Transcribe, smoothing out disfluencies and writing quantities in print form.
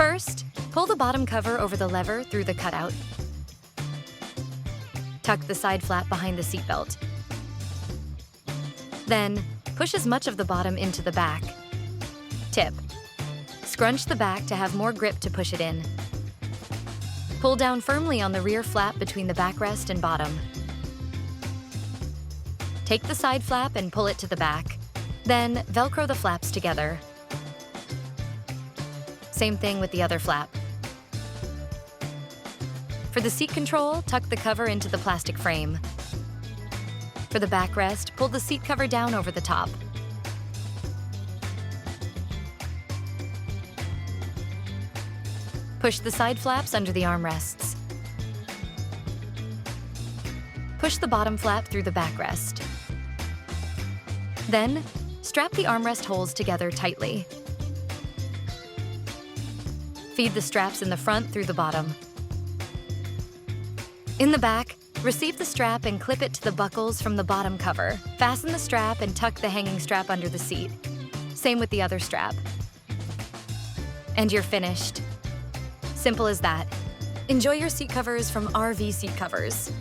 First, pull the bottom cover over the lever through the cutout. Tuck the side flap behind the seatbelt. Then, push as much of the bottom into the back. Tip: scrunch the back to have more grip to push it in. Pull down firmly on the rear flap between the backrest and bottom. Take the side flap and pull it to the back. Then, Velcro the flaps together. Same thing with the other flap. For the seat control, tuck the cover into the plastic frame. For the backrest, pull the seat cover down over the top. Push the side flaps under the armrests. Push the bottom flap through the backrest. Then, strap the armrest holes together tightly. Feed the straps in the front through the bottom. In the back, receive the strap and clip it to the buckles from the bottom cover. Fasten the strap and tuck the hanging strap under the seat. Same with the other strap. And you're finished. Simple as that. Enjoy your seat covers from RV Seat Covers.